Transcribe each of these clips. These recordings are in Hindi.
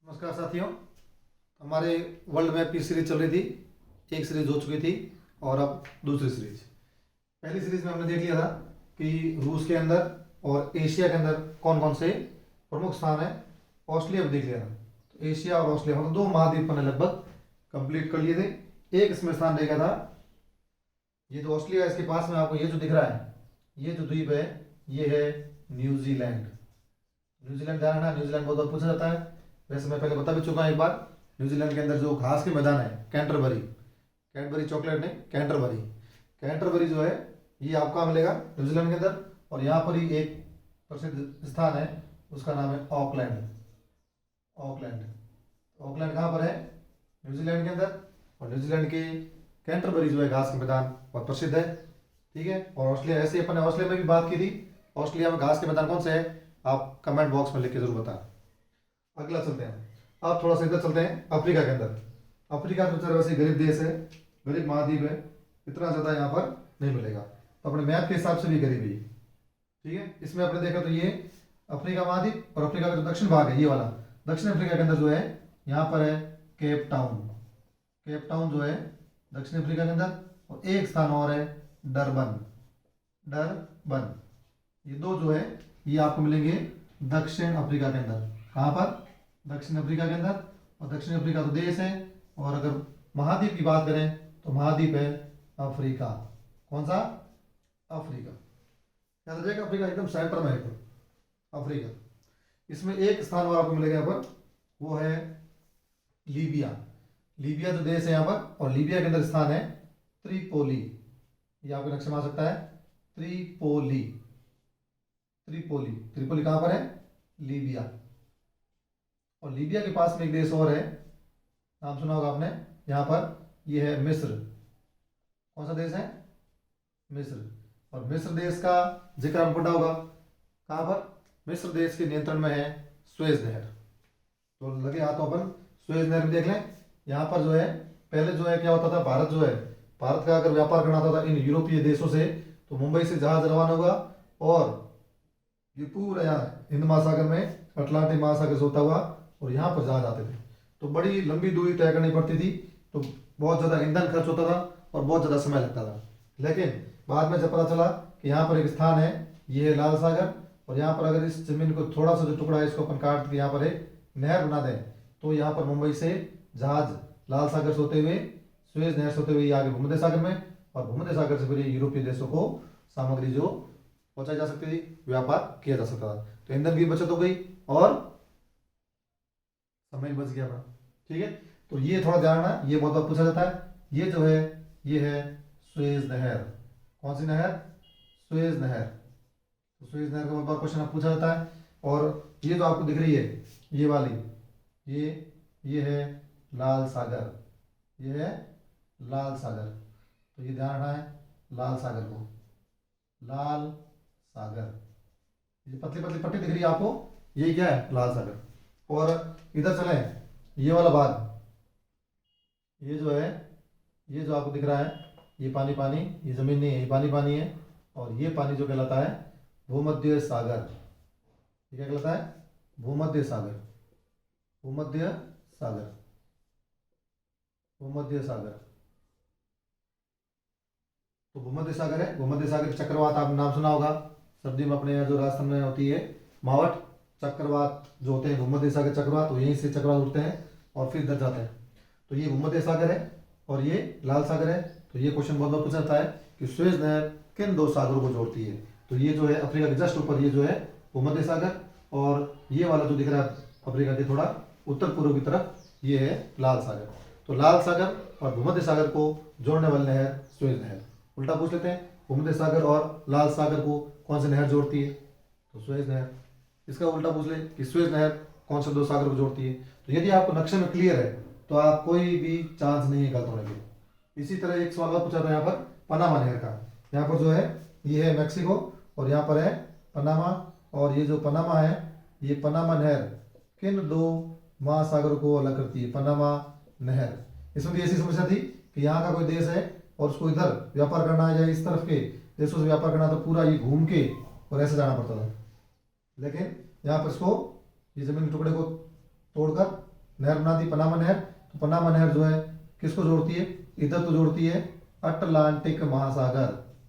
नमस्कार साथियों। हमारे वर्ल्ड मैप की सीरीज चल रही थी। एक सीरीज हो चुकी थी और अब दूसरी सीरीज। पहली सीरीज में हमने देख लिया था कि रूस के अंदर और एशिया के अंदर कौन कौन से प्रमुख स्थान है। ऑस्ट्रेलिया भी देख लिया था। तो एशिया और ऑस्ट्रेलिया मतलब दो महाद्वीप हमने लगभग कंप्लीट कर लिए थे। एक इसमें स्थान रह गया था, ये जो ऑस्ट्रेलिया है इसके पास में आपको ये जो दिख रहा है, ये जो द्वीप है ये है न्यूजीलैंड। न्यूजीलैंड ध्यान रखना, न्यूजीलैंड बहुत बार पूछा जाता है। वैसे मैं पहले बता भी चुका हूँ एक बार। न्यूजीलैंड के अंदर जो घास के मैदान है कैंटरबरी, कैडबरी चॉकलेट नहीं, कैंटरबरी, कैंटरबरी जो है ये आपका मिलेगा न्यूजीलैंड के अंदर। और यहाँ पर ही एक प्रसिद्ध स्थान है, उसका नाम है ऑकलैंड। ऑकलैंड, ऑकलैंड कहाँ पर है? न्यूजीलैंड के अंदर। और न्यूजीलैंड के कैंटरबरी जो है घास के मैदान बहुत प्रसिद्ध है। ठीक है। और ऑस्ट्रेलिया, ऐसे अपन ने ऑस्ट्रेलिया में भी बात की थी। ऑस्ट्रेलिया में घास के मैदान कौन से है आप कमेंट बॉक्स में लिख के जरूर बताएं। अगला चलते हैं, आप थोड़ा सा इधर चलते हैं अफ्रीका के अंदर। अफ्रीका तो बेचारा वैसे गरीब देश है, गरीब महाद्वीप है, इतना ज़्यादा यहाँ पर नहीं मिलेगा। तो अपने मैप के हिसाब से भी गरीब है। ठीक है। इसमें आपने देखा तो ये अफ्रीका महाद्वीप और अफ्रीका का जो दक्षिण भाग है ये वाला, दक्षिण अफ्रीका के अंदर जो है यहाँ पर है केप टाउन। केप टाउन जो है दक्षिण अफ्रीका के अंदर। और एक स्थान और है डरबन। डरबन, ये दो जो है ये आपको मिलेंगे दक्षिण अफ्रीका के अंदर। कहाँ पर? दक्षिण अफ्रीका के अंदर। और दक्षिण अफ्रीका तो देश है। और अगर महाद्वीप की बात करें तो महाद्वीप है अफ्रीका। कौन सा? अफ्रीका। याद रखिएगा, अफ्रीका एकदम सेंटर में है तो अफ्रीका। इसमें एक स्थान और आपको मिलेगा यहाँ पर, वो है लीबिया। लीबिया जो देश है यहाँ पर, और लीबिया के अंदर स्थान है त्रिपोली। ये आपके नक्शे में आ सकता है, त्रिपोली। त्रिपोली, त्रिपोली कहाँ पर है? लीबिया। और लीबिया के पास में एक देश और है, नाम सुना होगा आपने, यहाँ पर ये है मिस्र। कौन सा देश है? मिस्र। और मिस्र देश का जिक्र आपको पढ़ा होगा। कहाँ पर? मिस्र देश के नियंत्रण में है सुएज नहर। तो लगे हाथों अपन सुएज नहर में देख लें। यहाँ पर जो है पहले जो है क्या होता था, भारत जो है, भारत का अगर व्यापार करना होता था इन यूरोपीय देशों से तो मुंबई से जहाज रवाना होगा और ये पूरा यहाँ हिंद महासागर में अटलांटिक महासागर से होता हुआ और यहाँ पर जहाज आते थे। तो बड़ी लंबी दूरी तय करनी पड़ती थी, तो बहुत ज़्यादा ईंधन खर्च होता था और बहुत ज़्यादा समय लगता था। लेकिन बाद में जब पता चला कि यहाँ पर एक स्थान है, ये है लाल सागर, और यहाँ पर अगर इस जमीन को थोड़ा सा जो टुकड़ा है इसको अपन काट के यहाँ पर एक नहर बना दें तो यहाँ पर मुंबई से जहाज लाल सागर से होते हुए, सुएज नहर से होते हुए आगे भूमध्य सागर में, और भूमध्य सागर से फिर यूरोपीय देशों को सामग्री जो पहुंचाई जा सकती थी, व्यापार किया जा सकता था। तो ईंधन की बचत हो गई और समय बच गया अपना। ठीक है। तो ये थोड़ा ध्यान रखना, ये बहुत बार पूछा जाता है। ये जो है ये है सुएज नहर। कौन सी नहर? सुएज नहर। तो सुएज नहर का बहुत बार क्वेश्चन पूछा जाता है। और ये जो आपको दिख रही है ये वाली, ये है लाल सागर। ये है लाल सागर। तो ये ध्यान रखना है लाल सागर को, लाल सागर। ये पतली पतली पट्टी दिख रही है आपको, ये क्या है? लाल सागर। और इधर चले, ये वाला भाग, ये जो है, ये जो आपको दिख रहा है ये पानी पानी, ये जमीन नहीं है, ये पानी पानी है। और ये पानी जो कहलाता है भूमध्य सागर। ये क्या कहलाता है? भूमध्य सागर। भूमध्य सागर, भूमध्य सागर। तो भूमध्य सागर है, भूमध्य सागर चक्रवात आपने नाम सुना होगा। सर्दी में अपने यहाँ जो राजस्थान में होती है मावट, चक्रवात जो होते हैं भूमध्य सागर चक्रवात, तो यहीं से चक्रवात उठते हैं और फिर इधर जाते हैं। तो ये भूमध्य सागर है और ये लाल सागर है। तो ये क्वेश्चन बहुत बार पूछा जाता है कि सुएज नहर किन दो सागरों को जोड़ती है। तो ये जो है अफ्रीका के जस्ट ऊपर, ये जो है भूमध्य सागर, और ये वाला जो दिख रहा है अफ्रीका के थोड़ा उत्तर पूर्व की तरफ, ये है लाल सागर। तो लाल सागर और भूमध्य सागर को जोड़ने वाली नहर सुएज नहर। उल्टा पूछ लेते हैं, भूमध्य सागर और लाल सागर को कौन सी नहर जोड़ती है? तो सुएज नहर। इसका उल्टा पूछ ले कि सुएज नहर कौन से दो सागर को जोड़ती है। तो यदि आपको नक्शे में क्लियर है तो आप कोई भी चांस नहीं है गलत होने के। इसी तरह एक सवाल और पूछा था यहाँ पर पनामा नहर का। यहाँ पर जो है ये है मैक्सिको और यहाँ पर है पनामा, और ये जो पनामा है, ये पनामा नहर किन दो महासागरों को अलग करती है? पनामा नहर। इसमें भी ऐसी समस्या थी कि यहाँ का कोई देश है और उसको इधर व्यापार करना है या इस तरफ के देशों से व्यापार करना, तो पूरा ये घूम के और ऐसे जाना पड़ता था। लेकिन यहाँ पर इसको, ये जमीन के टुकड़े को तोड़कर नहर बना दी पनामा नहर। तो पनामा नहर जो है किसको जोड़ती है, इधर तो जोड़ती है अटलांटिक महासागर।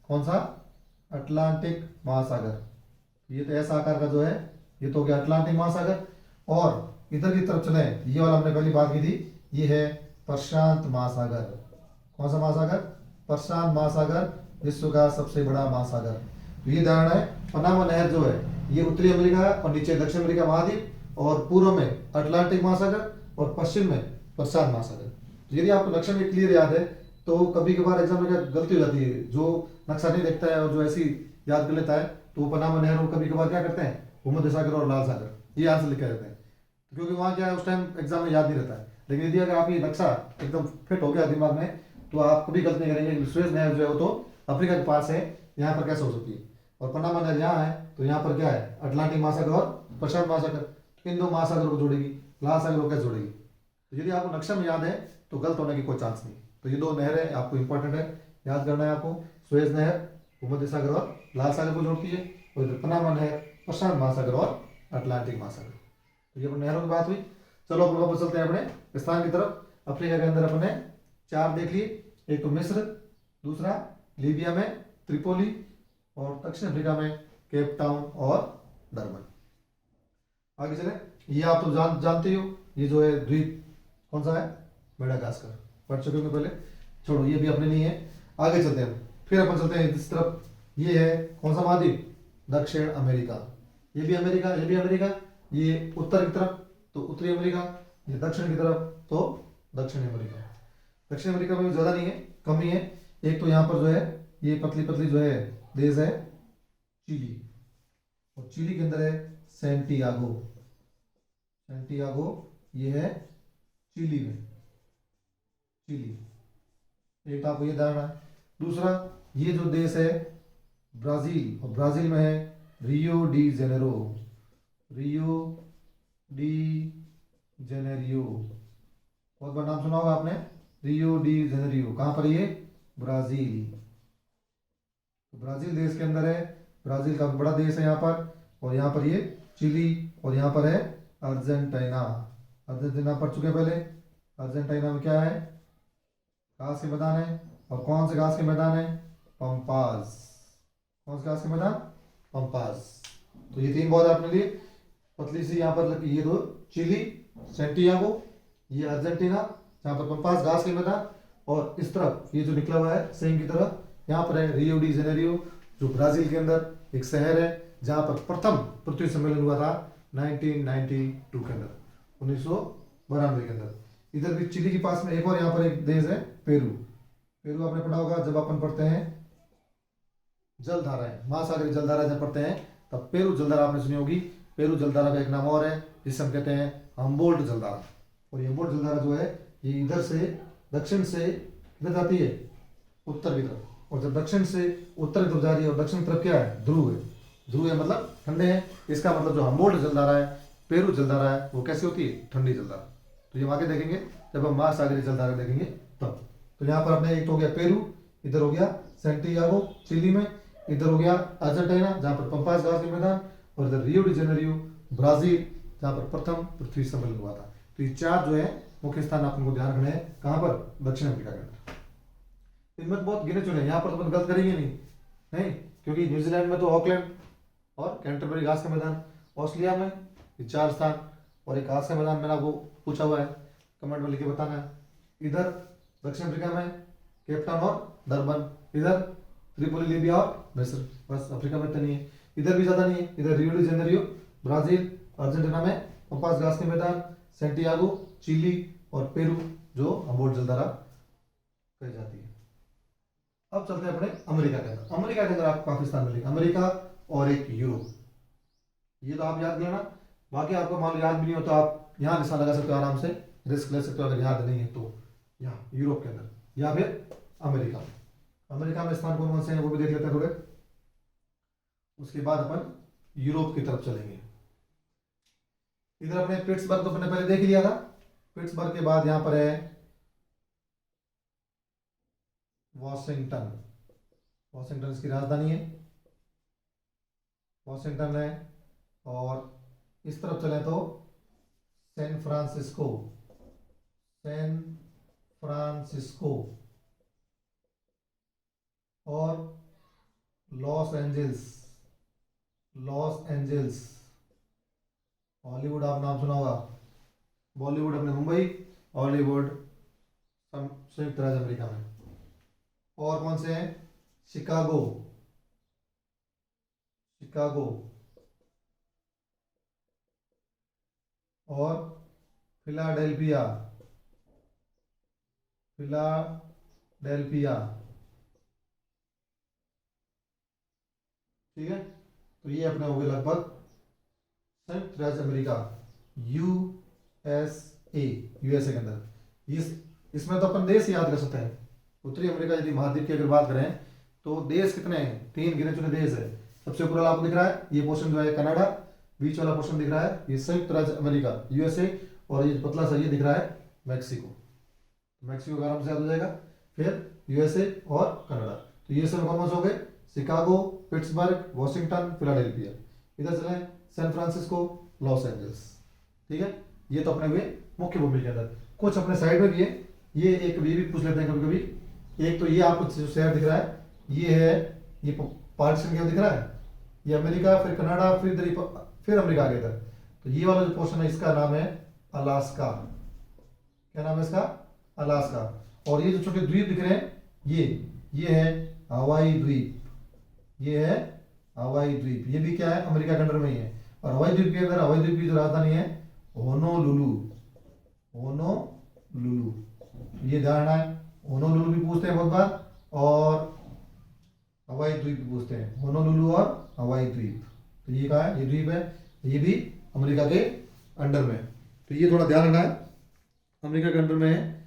कौन सा, अटलांटिक महासागर। ये तो ऐसा आकार का जो है, ये तो हो गया अटलांटिक महासागर। और इधर की तरफ चले, ये वाला हमने पहली बात की थी, ये है प्रशांत महासागर। कौन सा महासागर, प्रशांत महासागर, विश्व का सबसे बड़ा महासागर। तो ये ध्यान है, पनामा नहर जो है ये उत्तरी अमेरिका है और नीचे दक्षिण अमेरिका महाद्वीप, और पूर्व में अटलांटिक महासागर और पश्चिम में प्रशांत महासागर। तो यदि आपको नक्शा में क्लियर याद है तो कभी कभार एग्जाम में क्या गलती हो जाती है, जो नक्शा नहीं देखता है और जो ऐसी याद कर लेता है तो वो पनामा नहर को कभी कभार क्या करते हैं, भूमध्य सागर और लाल सागर ये आंसर लिखे रहते हैं, क्योंकि वहाँ क्या है उस टाइम एग्जाम में याद नहीं रहता है। लेकिन यदि अगर आप ये नक्शा एकदम फिट हो गया दिमाग में तो आप कभी गलती नहीं करेंगे। सुएज नहर जो है वो तो अफ्रीका के पास है, यहाँ पर कैसे हो सकती है, और पनामा नहर यहाँ है तो यहाँ पर क्या है, अटलांटिक महासागर और प्रशांत महासागर। तो इन दो महासागरों को जोड़ेगी, लाल सागर को कैसे जोड़ेगी। तो यदि आपको नक्शा में याद है तो गलत होने की कोई चांस नहीं। तो ये दो नहरें आपको इंपॉर्टेंट है, याद करना है आपको। सुएज नहर भूमध्य सागर और लाल सागर को जोड़ती है, और इधर पनामा नहर प्रशांत महासागर और अटलांटिक महासागर। तो ये अपने नहरों की बात हुई। चलो अपन वापस चलते हैं अपने स्थान की तरफ। अफ्रीका के अंदर अपने 4 देख लिए, एक तो मिस्र, दूसरा लीबिया में त्रिपोली, और दक्षिण अफ्रीका में केप टाउन और डरबन। आगे चले, ये आप तो जानते हो, ये जो है द्वीप कौन सा है, मेडागास्कर, पढ़ चुके होंगे पहले, छोड़ो ये भी अपने नहीं है। आगे चलते हैं, फिर अपन चलते हैं इस तरफ, ये है कौन सा महाद्वीप, दक्षिण अमेरिका। ये भी अमेरिका, ये भी अमेरिका, ये उत्तर की तरफ तो उत्तरी अमेरिका, ये दक्षिण की तरफ तो दक्षिण अमेरिका। दक्षिण अमेरिका में भी ज़्यादा नहीं है, कम ही है। एक तो यहाँ पर जो है ये पतली पतली जो है देश है चिली, और चिली के अंदर है सेंटियागो। सेंटियागो ये है चिली में, चिली। एक तो आपको ये ध्यान है। दूसरा ये जो देश है ब्राजील, और ब्राजील में है Rio de Janeiro. Rio de Janeiro, बहुत बार नाम सुना होगा आपने, रियो डी जेनेरियो। कहाँ पर ये, ब्राजील। तो ब्राजील देश के अंदर है, ब्राजील का बड़ा देश है यहाँ पर। और यहाँ पर ये चिली, और यहाँ पर है अर्जेंटीना। अर्जेंटीना पढ़ चुके पहले। अर्जेंटीना में क्या है, घास के मैदान है, और कौन से घास के मैदान है, पंपास। कौन से घास के मैदान, पंपास। तो ये 3 बहुत आपने लिए, पतली सी यहाँ पर ये दो, चिली सेंटियागो, ये अर्जेंटीना जहाँ पर पंपास घास के मैदान, और इस तरफ ये जो निकला हुआ है सेम की तरफ, यहाँ पर है रियो डी जेनेरियो, जो ब्राजील के अंदर एक शहर है जहाँ पर प्रथम पृथ्वी सम्मेलन हुआ था 1992 के अंदर, 1992 के अंदर। इधर भी चिली के पास में एक और यहाँ पर एक देश है पेरू। पेरू आपने पढ़ा होगा जब अपन पढ़ते हैं जलधाराएं, महासागरीय जलधारा जब पढ़ते हैं तब पेरू जलधारा आपने सुनी होगी। पेरू जलधारा का एक नाम और है जिसे हम कहते हैं हम्बोल्ट जलधारा। और ये हम्बोल्ट जलधारा जो है ये इधर से दक्षिण से इधर जाती है उत्तर की तरफ, और जब दक्षिण से उत्तर की तरफ जा रही है, और दक्षिण तरफ क्या है, ध्रुव है। ध्रुव है मतलब ठंडे है। इसका मतलब जो हम्बोल्ट जलधारा है, पेरू जलधारा है, वो कैसी होती है, ठंडी जलधारा। तो ये आगे देखेंगे जब हम महासागरीय जलधारा देखेंगे तब। तो यहाँ पर अपने एक तो हो गया पेरू, इधर हो गया सेंटियागो चिली में, इधर हो गया अर्जेंटीना जहाँ पर पंपास घास के मैदान, और इधर रियो डी जेनेरियो ब्राजील जहाँ पर प्रथम पृथ्वी सम्मेलन हुआ था। तो ये 4 जो है मुख्य स्थान आपको ध्यान रखने हैं, कहाँ पर, दक्षिण अफ्रीका के अंदर। इनमें बहुत गिने चुने, यहाँ पर तो गलत करेंगे नहीं, क्योंकि न्यूजीलैंड में तो ऑकलैंड और कैंटरबरी घास का मैदान, ऑस्ट्रेलिया में ये 4 स्थान, और एक घास का मैदान मैंने आपको पूछा हुआ है, कमेंट में लिख के बताना है। इधर दक्षिण अफ्रीका में केप टाउन और डरबन, इधर त्रिपोली लीबिया और मिस्र, बस अफ्रीका में इतना नहीं है। इधर भी ज़्यादा नहीं है, इधर Rio de Janeiro Brazil, Argentina में पंपास घास के मैदान, सेंटियागो चिली, और पेरू जो हम्बोल्ट जलधारा कही जाती है। अब चलते हैं अपने अमेरिका के अंदर। अमेरिका के अंदर आपको काफी स्थान मिलेंगे, अमेरिका और एक यूरोप। ये तो आप याद लेना, बाकी आपको मान लो याद भी नहीं हो तो आप यहाँ निशान लगा सकते हो, आराम से रिस्क ले सकते हो अगर याद नहीं है तो। यहाँ यूरोप के अंदर या फिर अमेरिका में। अमेरिका में स्थान कौन कौन से हैं वो भी देख लेते हैं थोड़े, उसके बाद अपन यूरोप की तरफ चलेंगे। इधर अपने पिट्सबर्ग तो अपने पहले देख लिया था। पिट्सबर्ग के बाद यहाँ पर है वॉशिंगटन। वॉशिंगटन इसकी राजधानी है, वॉशिंगटन है। और इस तरफ चले तो सैन फ्रांसिस्को, सैन फ्रांसिस्को और Los Angeles. Los Angeles, Hollywood आप नाम सुना होगा, बॉलीवुड अपने मुंबई, हॉलीवुड संयुक्त राज्य अमेरिका में। और कौन से हैं? शिकागो, शिकागो और फिलाडेल्फिया, फिलाडेल्फिया। ठीक है, तो ये अपने हो गए लगभग संयुक्त राज्य अमेरिका, यूएसए, यूएसए के अंदर। इसमें तो अपन देश याद कर सकते हैं। उत्तरी अमेरिका यदि महाद्वीप की अगर बात करें तो देश कितने हैं? 3 गिने चुने देश है। सबसे ऊपर वाला आपको दिख रहा है, ये पोर्शन जो है कनाडा, बीच वाला पोर्शन दिख रहा है ये संयुक्त राज्य अमेरिका यूएसए, और ये पतला सा ये दिख रहा है मैक्सिको। मैक्सिको का आराम से याद हो जाएगा। फिर यूएसए और कनाडा, तो यूएसए में कौन से हो गए? Chicago, Pittsburgh, Washington, Philadelphia. इधर चले सैन फ्रांसिस्को, लॉस एंजल्स। ठीक है, ये तो अपने हुए मुख्य भूमि के अंदर। कुछ अपने साइड में भी है, ये एक भी पूछ लेते हैं कभी कभी। एक तो ये आपको जो शहर दिख रहा है ये है, ये पार्टीशन क्या दिख रहा है, ये अमेरिका, फिर कनाडा, फिर इधर फिर अमेरिका आगे इधर। तो ये वाला जो पोर्शन है इसका नाम है अलास्का। क्या नाम है इसका? अलास्का। और ये जो छोटे द्वीप दिख रहे हैं ये है हवाई द्वीप, ये है हवाई द्वीप। ये भी क्या है? अमेरिका के अंडर में ही है। और हवाई द्वीप के अंदर हवाई द्वीप की जो राजधानी है होनोलुलु, होनोलुलु। ये ध्यान रखना है, होनोलुलु भी पूछते हैं बहुत बार, और हवाई द्वीप भी पूछते हैं, होनोलुलु और हवाई द्वीप। तो ये कहा है? ये द्वीप है, ये भी अमेरिका के अंडर में है। तो ये थोड़ा ध्यान रखना है, अमेरिका के अंडर में है।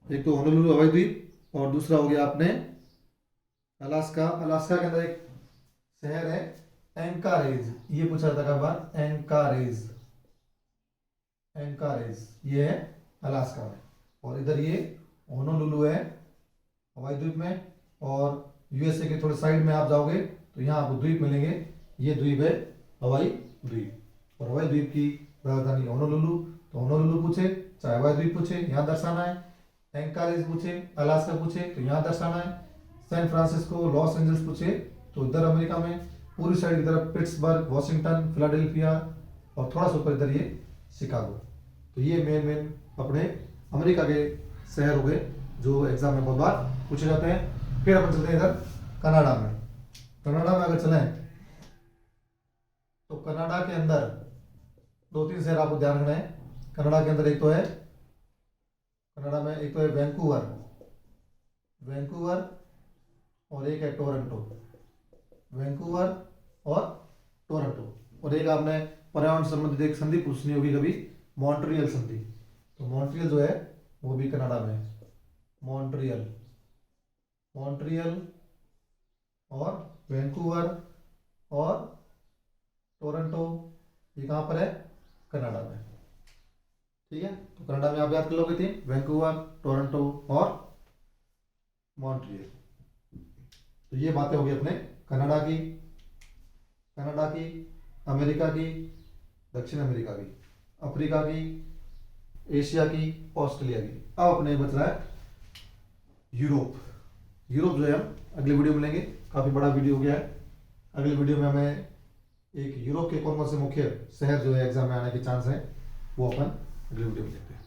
एक तो होनोलुलु हवाई द्वीप, और दूसरा हो गया आपने अलास्का। अलास्का के अंदर एक शहर है एंकारेज, ये पूछा जाता है बार, एंकारेज, एंकारेज ये है अलास्का में। और इधर ये होनोलुलु है हवाई द्वीप में। और यूएसए के थोड़े साइड में आप जाओगे तो यहाँ आपको द्वीप मिलेंगे, ये द्वीप है हवाई द्वीप। और हवाई द्वीप की राजधानी होनोलुलु, तो होनोलुलु पूछे चाहे हवाई द्वीप पूछे यहाँ दर्शाना है, एंकारेज पूछे अलास्का पूछे तो यहाँ दर्शाना है, सैन फ्रांसिस्को लॉस एंजल्स पूछे तो इधर अमेरिका में, पूरी साइड की तरफ पिट्सबर्ग, वॉशिंगटन, फिलाडेल्फिया, और थोड़ा सा ऊपर इधर ये शिकागो। तो ये मेन अपने अमेरिका के शहर हो गए जो एग्जाम में बहुत बार पूछे जाते हैं। फिर अपन चलते हैं इधर कनाडा में। कनाडा में अगर चलें तो कनाडा के अंदर 2-3 शहर आपको ध्यान रखना है। कनाडा के अंदर एक तो है, कनाडा में एक तो है वैंकूवर, वैंकूवर, और एक है टोरंटो, वैंकूवर और टोरंटो। और एक आपने पर्यावरण संबंधित एक संधि पूछनी होगी कभी, मॉन्ट्रियल संधि। तो मॉन्ट्रियल जो है वो भी कनाडा में है, मॉन्ट्रियल, मॉन्ट्रियल और वैंकूवर और टोरंटो, ये कहाँ पर है? कनाडा में। ठीक है, तो कनाडा में आप याद कर लोगे 3, वैंकूवर, टोरंटो और मॉन्ट्रियल। तो ये बातें होगी अपने कनाडा की, अमेरिका की, दक्षिण अमेरिका की, अफ्रीका की, एशिया की, ऑस्ट्रेलिया की। अब अपने बच रहा है यूरोप। यूरोप जो है हम अगले वीडियो में लेंगे, काफ़ी बड़ा वीडियो हो गया है। अगले वीडियो में हमें एक यूरोप के कौन कौन से मुख्य शहर जो है एग्जाम में आने के चांस हैं वो अपन अगले वीडियो में देखते हैं।